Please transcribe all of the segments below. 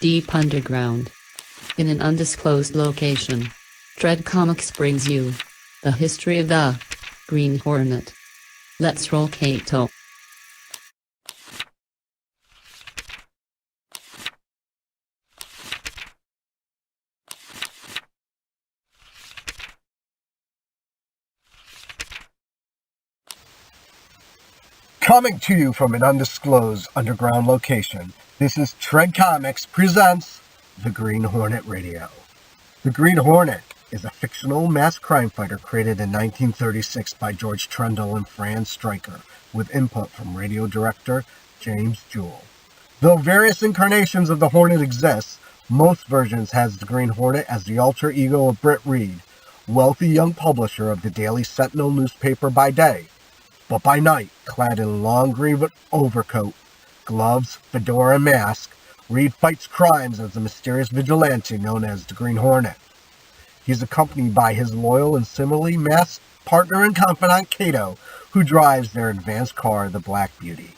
Deep underground. In an undisclosed location. Dread Comics brings you the history of the Green Hornet. Let's roll Kato. Coming to you from an undisclosed underground location, this is Tread Comics presents the Green Hornet Radio. The Green Hornet is a fictional mass crime fighter created in 1936 by George Trendle and Fran Stryker, with input from radio director James Jewell. Though various incarnations of the Hornet exist, most versions has the Green Hornet as the alter ego of Britt Reed, wealthy young publisher of the Daily Sentinel newspaper by day. But by night, clad in a long green overcoat, gloves, fedora, and mask, Reed fights crimes as a mysterious vigilante known as the Green Hornet. He is accompanied by his loyal and similarly masked partner and confidant Kato, who drives their advanced car, the Black Beauty.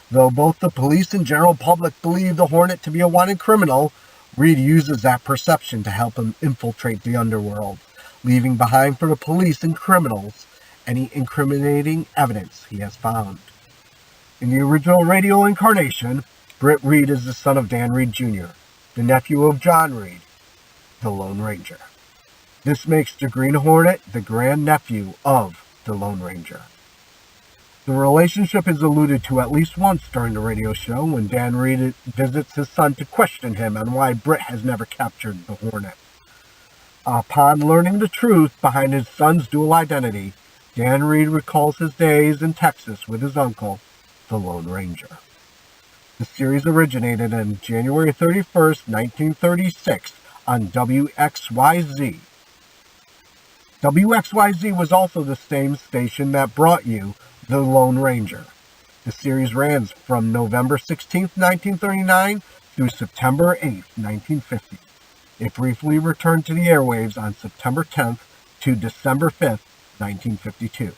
Though both the police and general public believe the Hornet to be a wanted criminal, Reed uses that perception to help him infiltrate the underworld, leaving behind for the police and criminals any incriminating evidence he has found. In the original radio incarnation, Britt Reed is the son of Dan Reed Jr., the nephew of John Reed, the Lone Ranger. This makes the Green Hornet the grandnephew of the Lone Ranger. The relationship is alluded to at least once during the radio show when Dan Reed visits his son to question him on why Britt has never captured the Hornet. Upon learning the truth behind his son's dual identity, Dan Reed recalls his days in Texas with his uncle, the Lone Ranger. The series originated on January 31st, 1936 on WXYZ. WXYZ was also the same station that brought you The Lone Ranger. The series ran from November 16th, 1939 through September 8th, 1950. It briefly returned to the airwaves on September 10th to December 5th, 1952.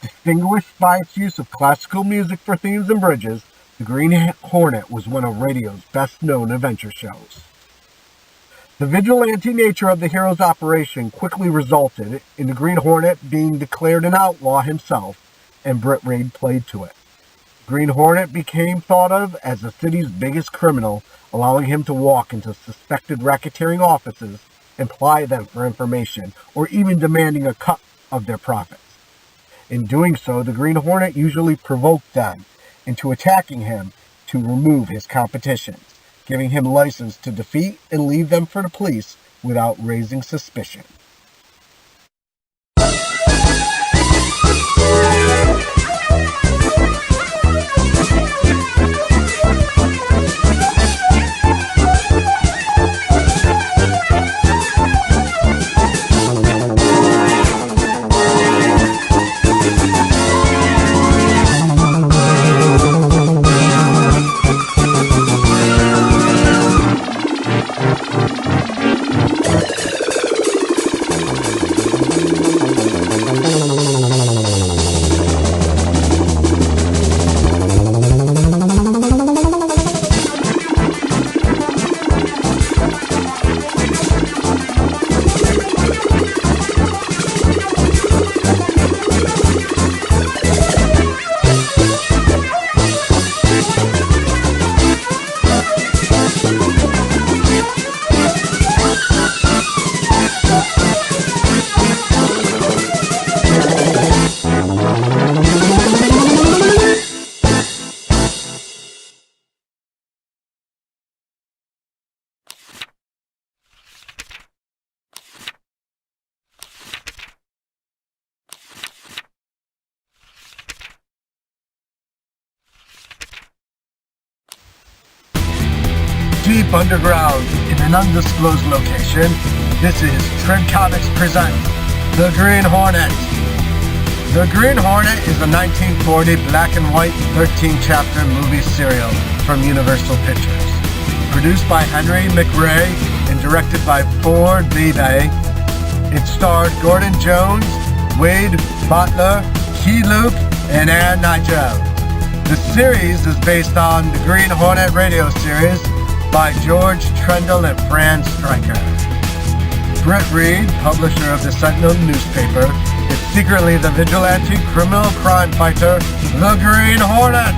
Distinguished by its use of classical music for themes and bridges, the Green Hornet was one of radio's best-known adventure shows. The vigilante nature of the hero's operation quickly resulted in the Green Hornet being declared an outlaw himself, and Britt Reed played to it. Green Hornet became thought of as the city's biggest criminal, allowing him to walk into suspected racketeering offices and ply them for information, or even demanding a cut of their profits. In doing so, the Green Hornet usually provoked them into attacking him to remove his competition, giving him license to defeat and leave them for the police without raising suspicion. Deep underground, in an undisclosed location, this is Tread Comics present The Green Hornet. The Green Hornet is a 1940 black and white 13-chapter movie serial from Universal Pictures. Produced by Henry McRae and directed by Ford Levi, it starred Gordon Jones, Wade Butler, Key Luke, and Ann Nigel. The series is based on the Green Hornet radio series by George Trendle and Fran Stryker. Britt Reed, publisher of the Sentinel newspaper, is secretly the vigilante criminal crime fighter, the Green Hornet.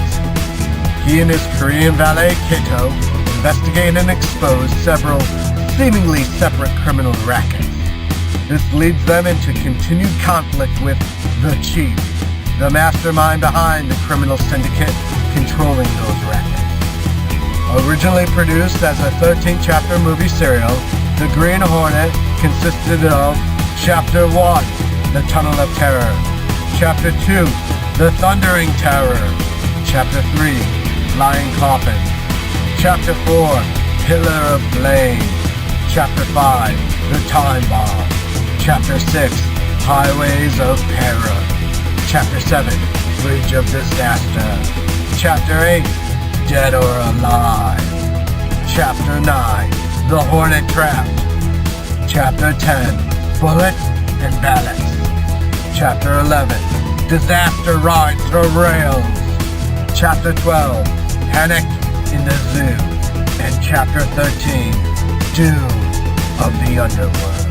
He and his Korean valet, Kato, investigate and expose several seemingly separate criminal rackets. This leads them into continued conflict with the Chief, the mastermind behind the criminal syndicate controlling those rackets. Originally produced as a 13-chapter movie serial, The Green Hornet consisted of Chapter 1, The Tunnel of Terror, Chapter 2, The Thundering Terror, Chapter 3, Flying Coffin, Chapter 4, Pillar of Flame, Chapter 5, The Time Bomb, Chapter 6, Highways of Terror, Chapter 7, Bridge of Disaster, Chapter 8, Dead or Alive, Chapter 9, The Hornet Trap, Chapter 10, Bullet and Balance, Chapter 11, Disaster Rides the Rails, Chapter 12, Panic in the Zoo, and Chapter 13, Doom of the Underworld.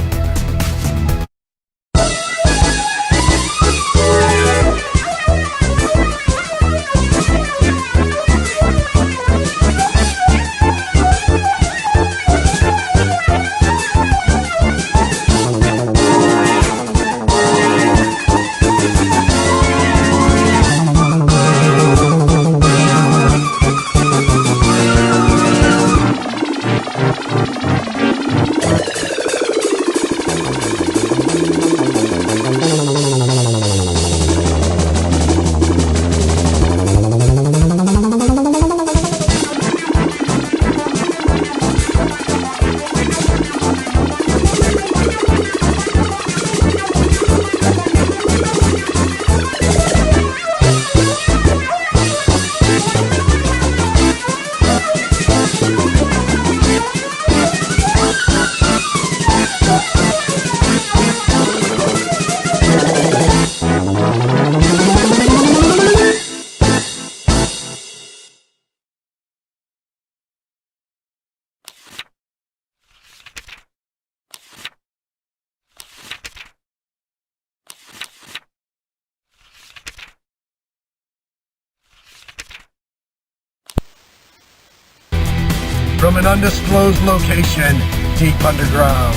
From an undisclosed location deep underground,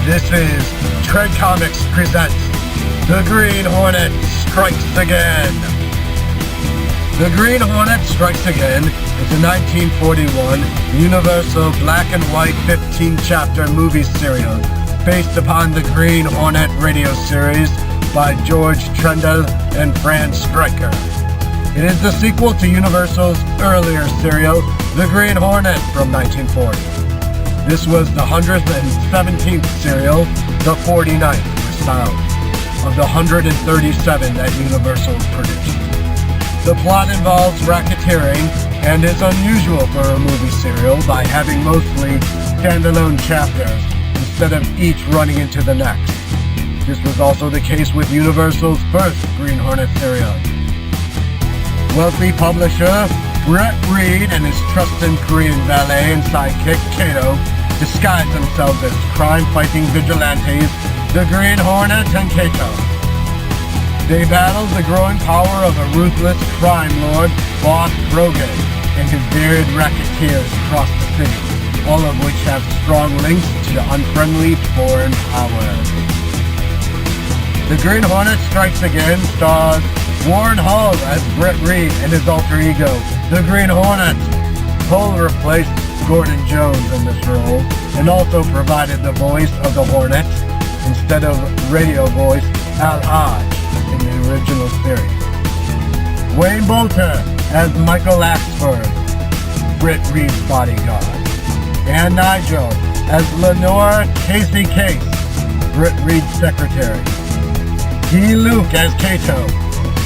this is Tread Comics presents The Green Hornet Strikes Again. The Green Hornet Strikes Again is a 1941 Universal black and white 15-chapter movie serial based upon the Green Hornet radio series by George Trendle and Fran Stryker. It is the sequel to Universal's earlier serial, The Green Hornet from 1940. This was the 117th serial, the 49th for sound, of the 137 that Universal produced. The plot involves racketeering and is unusual for a movie serial by having mostly standalone chapters instead of each running into the next. This was also the case with Universal's first Green Hornet serial. Wealthy publisher Britt Reed and his trusted Korean valet and sidekick Kato disguise themselves as crime-fighting vigilantes, the Green Hornet and Kato. They battle the growing power of a ruthless crime lord, Boss Krogan, and his myriad racketeers across the city, all of which have strong links to unfriendly foreign powers. The Green Hornet Strikes Again stars Warren Hull as Britt Reed and his alter ego, the Green Hornet. Hull replaced Gordon Jones in this role and also provided the voice of the Hornet instead of radio voice Al Hodge in the original series. Wayne Bolter as Michael Axford, Britt Reed's bodyguard. And Nigel as Lenore Casey Case, Britt Reed's secretary. Guy Luke as Kato,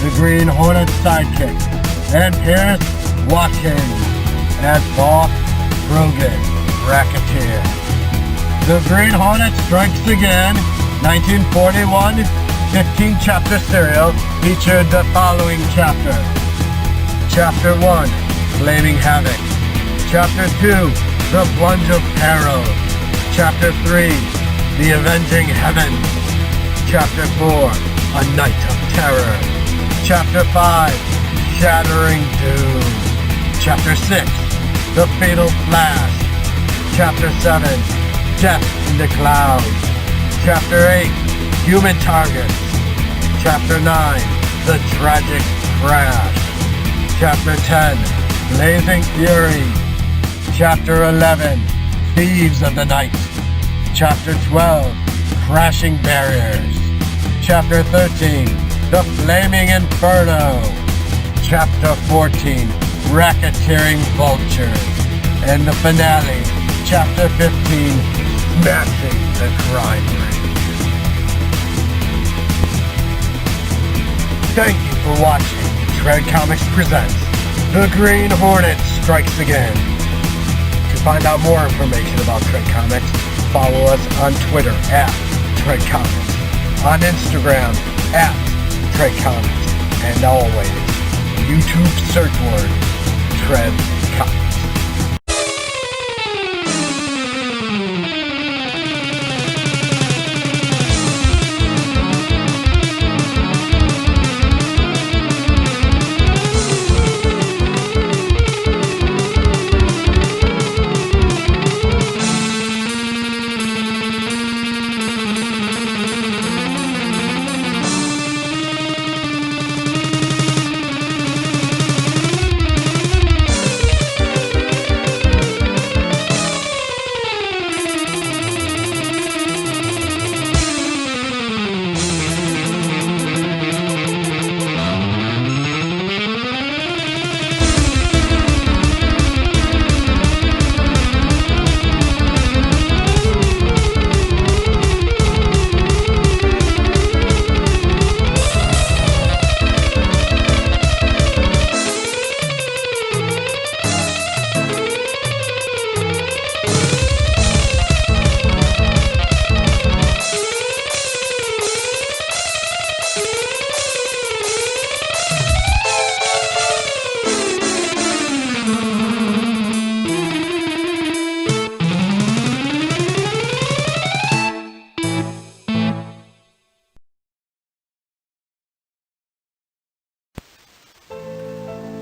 the Green Hornet sidekick, and Pierce Watkins as Boss Krogan, racketeer. The Green Hornet Strikes Again, 1941, 15-chapter serial featured the following chapters. Chapter 1, Flaming Havoc. Chapter 2, The Plunge of Peril. Chapter 3, The Avenging Heaven. Chapter 4, A Night of Terror. Chapter 5, Shattering Doom. Chapter 6, The Fatal Flash. Chapter 7, Death in the Clouds. Chapter 8, Human Targets. Chapter 9, The Tragic Crash. Chapter 10, Blazing Fury. Chapter 11, Thieves of the Night. Chapter 12, Crashing Barriers. Chapter 13, The Flaming Inferno. Chapter 14, Racketeering Vultures. And the finale, Chapter 15, Smashing the Crime Rate. Thank you for watching. Tread Comics presents The Green Hornet Strikes Again. To find out more information about Tread Comics, follow us on Twitter at Tread Comics, on Instagram at Tread Comics, and always YouTube search word Tread Comics.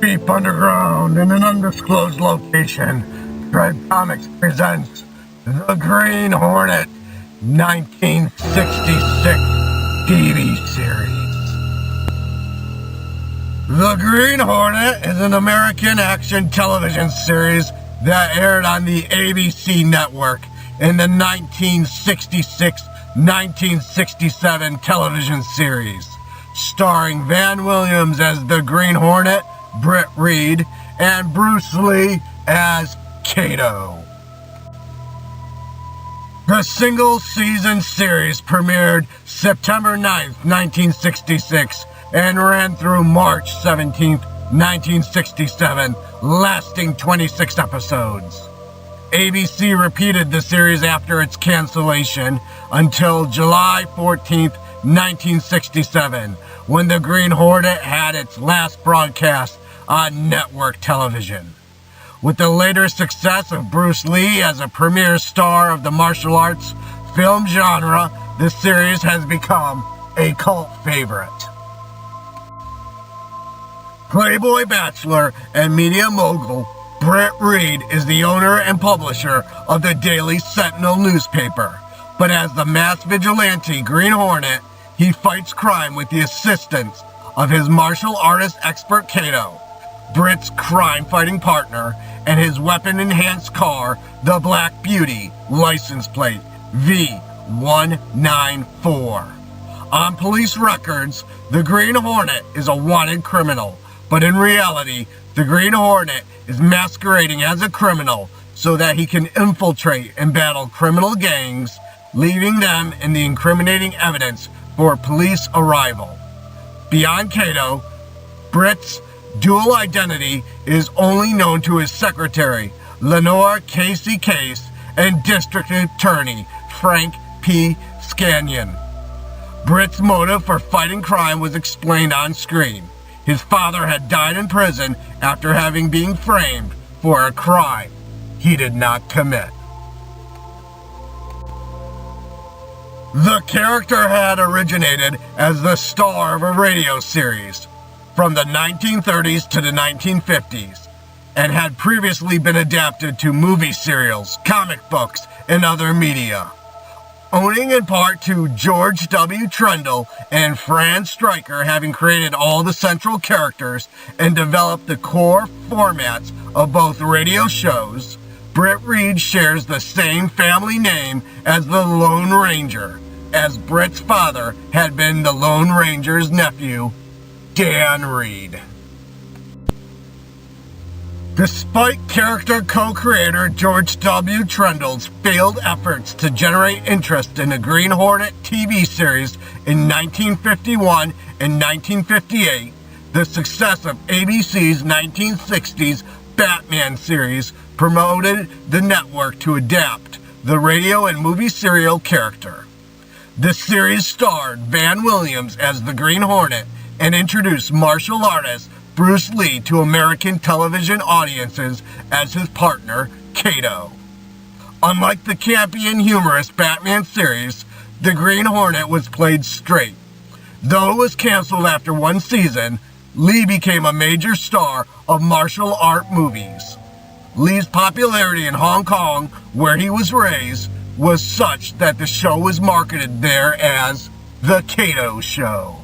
Deep underground in an undisclosed location, Tread Comics presents The Green Hornet 1966 TV series. The Green Hornet is an American action television series that aired on the ABC network in the 1966-1967 television series, starring Van Williams as the Green Hornet, Britt Reed, and Bruce Lee as Kato. The single-season series premiered September 9th, 1966, and ran through March 17th, 1967, lasting 26 episodes. ABC repeated the series after its cancellation until July 14th, 1967, when the Green Hornet had its last broadcast on network television. With the later success of Bruce Lee as a premier star of the martial arts film genre, the series has become a cult favorite. Playboy bachelor and media mogul Britt Reed is the owner and publisher of the Daily Sentinel newspaper, but as the mass vigilante Green Hornet, he fights crime with the assistance of his martial artist expert Kato, Britt's crime-fighting partner, and his weapon-enhanced car, the Black Beauty, license plate V194. On police records, the Green Hornet is a wanted criminal, but in reality, the Green Hornet is masquerading as a criminal so that he can infiltrate and battle criminal gangs, leaving them in the incriminating evidence for police arrival. Beyond Kato, Britt's dual identity is only known to his secretary, Lenore Casey Case, and District Attorney Frank P. Scannion. Britt's motive for fighting crime was explained on screen. His father had died in prison after having been framed for a crime. he did not commit. The character had originated as the star of a radio series from the 1930s to the 1950s and had previously been adapted to movie serials, comic books, and other media. Owing in part to George W. Trendle and Fran Stryker having created all the central characters and developed the core formats of both radio shows, Britt Reed shares the same family name as the Lone Ranger, as Britt's father had been the Lone Ranger's nephew, Dan Reed. Despite character co-creator George W. Trendle's failed efforts to generate interest in the Green Hornet TV series in 1951 and 1958, the success of ABC's 1960s Batman series promoted the network to adapt the radio and movie serial character. The series starred Van Williams as the Green Hornet and introduced martial artist Bruce Lee to American television audiences as his partner, Kato. Unlike the campy and humorous Batman series, the Green Hornet was played straight. Though it was canceled after one season, Lee became a major star of martial art movies. Lee's popularity in Hong Kong, where he was raised, was such that the show was marketed there as The Kato Show.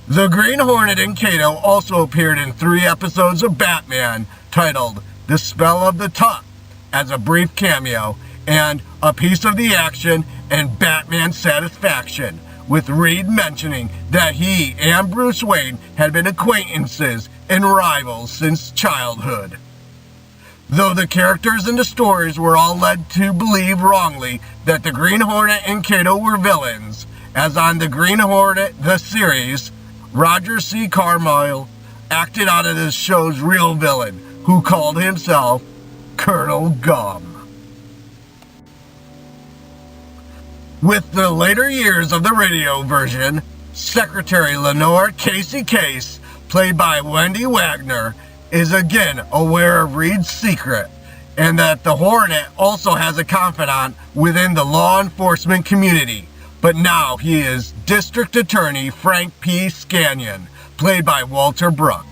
The Green Hornet and Kato also appeared in 3 episodes of Batman titled The Spell of the Tuck as a brief cameo and A Piece of the Action and Batman Satisfaction, with Reed mentioning that he and Bruce Wayne had been acquaintances and rivals since childhood. Though the characters in the stories were all led to believe wrongly that the Green Hornet and Kato were villains, as on the Green Hornet the series, Roger C. Carmyle acted out of this show's real villain, who called himself Colonel Gum. With the later years of the radio version, Secretary Lenore Casey Case, played by Wendy Wagner, is again aware of Reed's secret, and that the Hornet also has a confidant within the law enforcement community. But now he is District Attorney Frank P. Scannion, played by Walter Brook.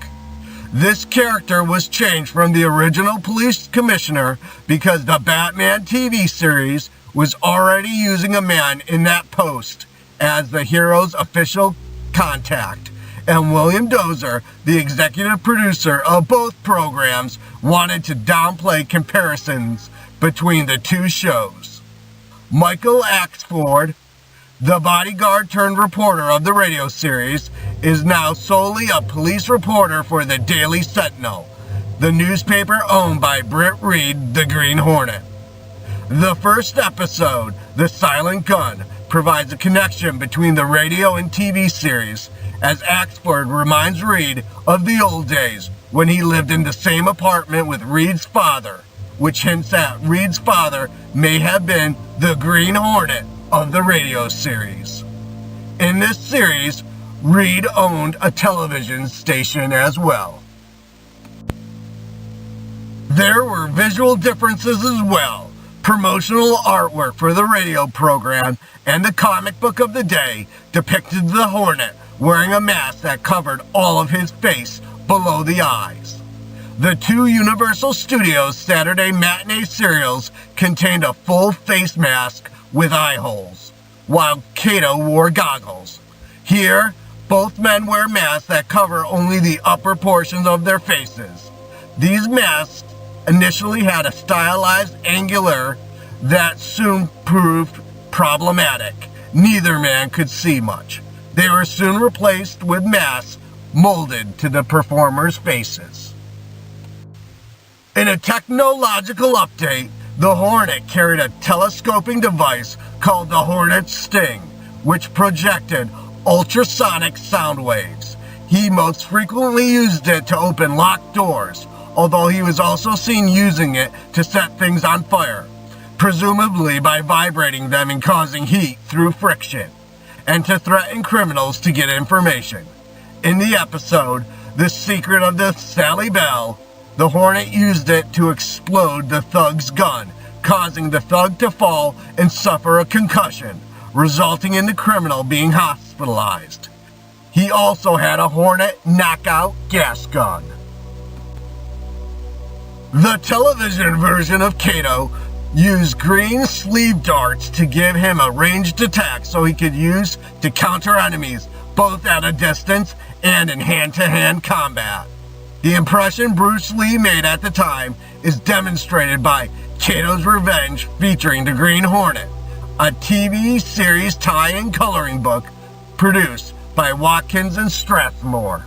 This character was changed from the original police commissioner because the Batman TV series was already using a man in that post as the hero's official contact, and William Dozer, the executive producer of both programs, wanted to downplay comparisons between the two shows. Michael Axford, the bodyguard turned reporter of the radio series, is now solely a police reporter for the Daily Sentinel, the newspaper owned by Britt Reed, the Green Hornet. The first episode, The Silent Gun, provides a connection between the radio and TV series, as Axford reminds Reed of the old days when he lived in the same apartment with Reed's father, which hints at Reed's father may have been the Green Hornet of the radio series. In this series, Reed owned a television station as well. There were visual differences as well. Promotional artwork for the radio program and the comic book of the day depicted the Hornet wearing a mask that covered all of his face below the eyes. The 2 Universal Studios Saturday matinee serials contained a full face mask with eye holes, while Kato wore goggles. Here, both men wear masks that cover only the upper portions of their faces. These masks initially had a stylized angular that soon proved problematic. Neither man could see much. They were soon replaced with masks molded to the performers' faces. In a technological update, the Hornet carried a telescoping device called the Hornet Sting, which projected ultrasonic sound waves. He most frequently used it to open locked doors, although he was also seen using it to set things on fire, presumably by vibrating them and causing heat through friction, and to threaten criminals to get information. In the episode, The Secret of the Sally Bell, The Hornet used it to explode the thug's gun, causing the thug to fall and suffer a concussion, resulting in the criminal being hospitalized. He also had a Hornet knockout gas gun. The television version of Kato used green sleeve darts to give him a ranged attack so he could use to counter enemies both at a distance and in hand-to-hand combat. The impression Bruce Lee made at the time is demonstrated by Kato's Revenge featuring the Green Hornet, a TV series tie-in coloring book produced by Watkins and Strathmore.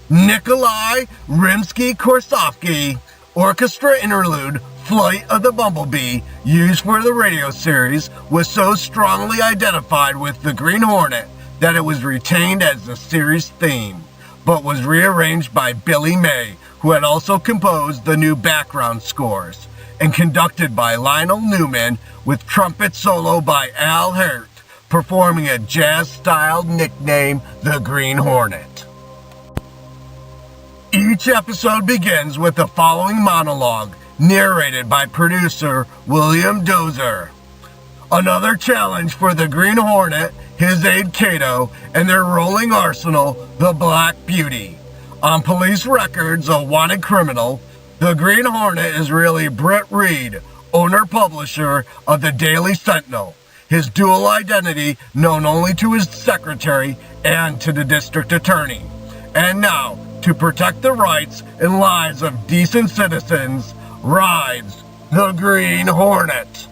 Nikolai Rimsky-Korsakov orchestra interlude Flight of the Bumblebee, used for the radio series, was so strongly identified with the Green Hornet that it was retained as the series theme, but was rearranged by Billy May, who had also composed the new background scores, and conducted by Lionel Newman, with trumpet solo by Al Hirt, performing a jazz-styled nickname, the Green Hornet. Each episode begins with the following monologue, narrated by producer William Dozer. Another challenge for the Green Hornet, his aide Kato, and their rolling arsenal, the Black Beauty. On police records, a wanted criminal, the Green Hornet is really Britt Reed, owner-publisher of the Daily Sentinel. His dual identity known only to his secretary and to the district attorney. And now, to protect the rights and lives of decent citizens, rides the Green Hornet.